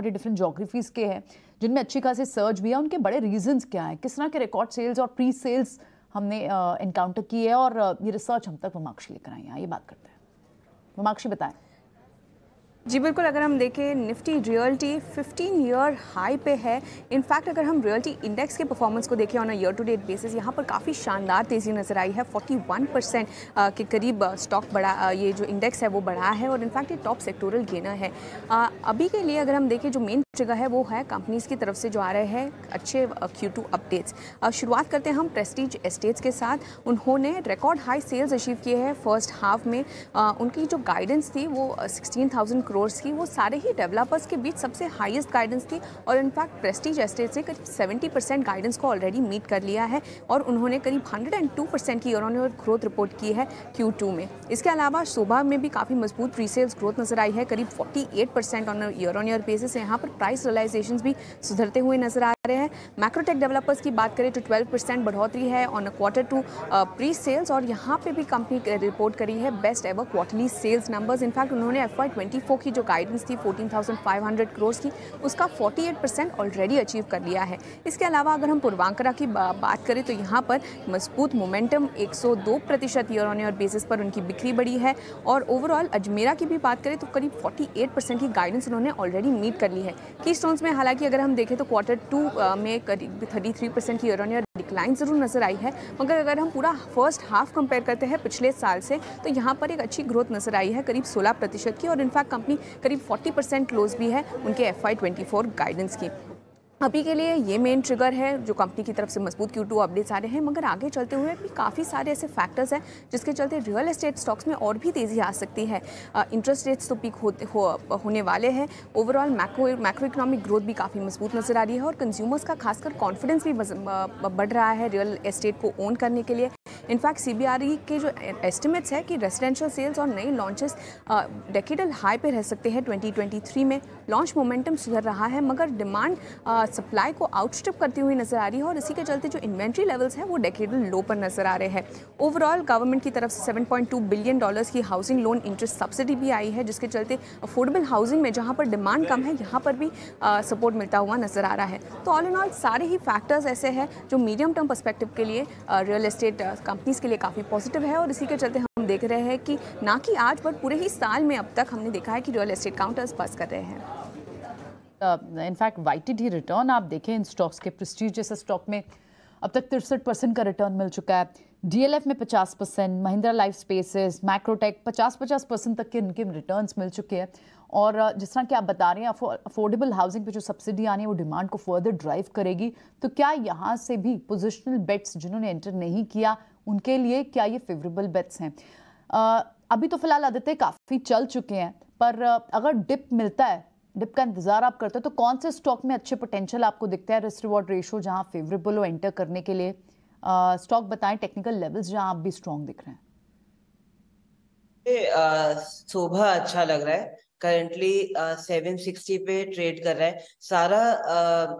बड़े different geographies के हैं जिनमें अच्छी खासी सर्च भी है, उनके बड़े रीजंस क्या हैं, किस तरह के रिकॉर्ड सेल्स और प्री सेल्स हमने इनकाउंटर की है और ये रिसर्च हम तक वमाक्षी लेकर आई हैं, ये बात करते हैं। वमाक्षी बताएं। जी बिल्कुल, अगर हम देखें निफ्टी रियल्टी 15 ईयर हाई पे है। इनफैक्ट अगर हम रियल्टी इंडेक्स के परफॉर्मेंस को देखें on a year to date basis, यहाँ पर काफ़ी शानदार तेज़ी नज़र आई है। 41% के करीब स्टॉक बढ़ा, ये जो इंडेक्स है वो बढ़ा है और इनफैक्ट ये टॉप सेक्टोरल गेनर है। अभी के लिए अगर हम देखें जो मेन ट्रिगर है वो है कंपनीज़ की तरफ से जो आ रहे हैं अच्छे Q2 अपडेट्स। शुरुआत करते हैं हम प्रेस्टीज एस्टेट्स के साथ। उन्होंने रिकॉर्ड हाई सेल्स अचीव किए हैं फर्स्ट हाफ में। उनकी जो गाइडेंस थी वो 16,000 करोड़ की, वो सारे ही डेवलपर्स के बीच सबसे हाईएस्ट गाइडेंस थी और इनफैक्ट प्रेस्टीज एस्टेट्स ने करीब 70% गाइडेंस को ऑलरेडी मीट कर लिया है और उन्होंने करीब 102% की year on year growth report की है Q2 में। इसके अलावा शोभा में भी काफ़ी मजबूत प्री सेल्स ग्रोथ नजर आई है, करीब 48% ऑन ईयर बेसिस। यहाँ पर प्राइस रियलाइजेशंस भी सुधरते हुए नजर आ रहे हैं। मैक्रोटेक डेवलपर्स की बात करें तो 12% बढ़ोतरी है ऑन Q2 प्री सेल्स और यहाँ पे भी कंपनी रिपोर्ट करी है best ever quarterly sales numbers. In fact उन्होंने FY24 की जो गाइडेंस थी 14,500 करोड़ की, उसका 48% ऑलरेडी अचीव कर लिया है। इसके अलावा अगर हम पूर्वांकरा की बात करें तो यहाँ पर मजबूत momentum 102% year on year basis पर उनकी बिक्री बढ़ी है और ओवरऑल अजमेरा की भी बात करें तो करीब 48% की गाइडेंस उन्होंने ऑलरेडी मीट कर ली है। की स्टोन्स में हालांकि अगर हम देखें तो Q2 में करीब 33% की ईयर ऑन ईयर डिक्लाइन जरूर नजर आई है, मगर अगर हम पूरा फर्स्ट हाफ कंपेयर करते हैं पिछले साल से तो यहाँ पर एक अच्छी ग्रोथ नजर आई है करीब 16% की और इनफैक्ट कंपनी करीब 40% क्लोज भी है उनके FY24 गाइडेंस की। अभी के लिए ये मेन ट्रिगर है जो कंपनी की तरफ से मजबूत Q2 अपडेट्स आ रहे हैं, मगर आगे चलते हुए भी काफ़ी सारे ऐसे फैक्टर्स हैं जिसके चलते रियल एस्टेट स्टॉक्स में और भी तेज़ी आ सकती है। इंटरेस्ट रेट्स तो पीक होने वाले हैं। ओवरऑल मैक्रो इकोनॉमिक ग्रोथ भी काफ़ी मजबूत नजर आ रही है और कंज्यूमर्स का खासकर कॉन्फिडेंस भी बढ़ रहा है रियल एस्टेट को ओन करने के लिए। इनफैक्ट CBRE के जो एस्टिमेट्स है कि रेजिडेंशियल सेल्स और नए लॉन्चेस डेकेडल हाई पे रह सकते हैं 2023 में। लॉन्च मोमेंटम सुधर रहा है मगर डिमांड सप्लाई को आउटस्ट्रिप करती हुई नजर आ रही है और इसी के चलते जो इन्वेंट्री लेवल्स हैं वो डेकेडल लो पर नजर आ रहे हैं। ओवरऑल गवर्नमेंट की तरफ से $7.2 बिलियन की हाउसिंग लोन इंटरेस्ट सब्सिडी भी आई है, जिसके चलते अफोर्डेबल हाउसिंग में जहां पर डिमांड कम है यहाँ पर भी सपोर्ट मिलता हुआ नजर आ रहा है। तो ऑल इन ऑल सारे ही फैक्टर्स ऐसे हैं जो मीडियम टर्म पर्सपेक्टिव के लिए रियल एस्टेट कंपनीज के लिए काफ़ी पॉजिटिव है और इसी के चलते हम देख रहे हैं कि ना कि आज पर पूरे ही साल में अब तक हमने देखा है कि रियल एस्टेट काउंटर्स पास कर रहे हैं। इनफैक्ट YTD रिटर्न आप देखें इन स्टॉक्स के, प्रेस्टीज जैसे स्टॉक में अब तक 63% का रिटर्न मिल चुका है, DLF में 50%, महिंद्रा लाइफ स्पेसेस, मैक्रोटेक 50% तक के इनके रिटर्न्स मिल चुके हैं। और जिस तरह कि आप बता रहे हैं अफोर्डेबल हाउसिंग पे जो सब्सिडी आनी है वो डिमांड को फर्दर ड्राइव करेगी, तो क्या यहाँ से भी पोजिशनल बेट्स जिन्होंने एंटर नहीं किया उनके लिए क्या ये फेवरेबल बेट्स हैं? अभी तो फिलहाल आदित्य काफ़ी चल चुके हैं, पर अगर डिप मिलता है, डिप का इंतजार आप करते हो, तो कौन से स्टॉक में अच्छे पोटेंशियल आपको दिखता है, रिस्क रिवॉर्ड रेशो जहां फेवरेबल हो एंटर करने के लिए? स्टॉक बताएं, टेक्निकल लेवल्स जहां आप भी स्ट्रॉन्ग दिख रहे हैं। शोभा अच्छा लग रहा है, करंटली 760 पे ट्रेड कर रहा है। सारा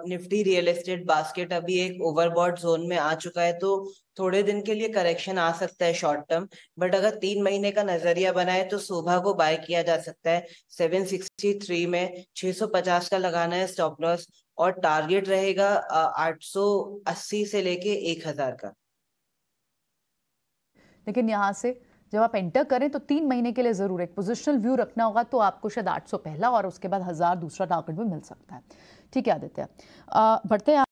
निफ्टी रियल एस्टेट बास्केट अभी एक ओवरबॉट जोन में आ चुका है, तो थोड़े दिन के लिए करेक्शन आ सकता है शॉर्ट टर्म, बट अगर 3 महीने का नजरिया बनाए तो शोभा को बाय किया जा सकता है। 763 में 650 का लगाना है स्टॉप लॉस और टारगेट रहेगा 880 से लेके 1000 का। लेकिन यहाँ से जब आप एंटर करें तो 3 महीने के लिए जरूर एक पोजिशनल व्यू रखना होगा, तो आपको शायद 800 पहला और उसके बाद 1000 दूसरा टारगेट भी मिल सकता है। ठीक है आदित्य, बढ़ते हैं।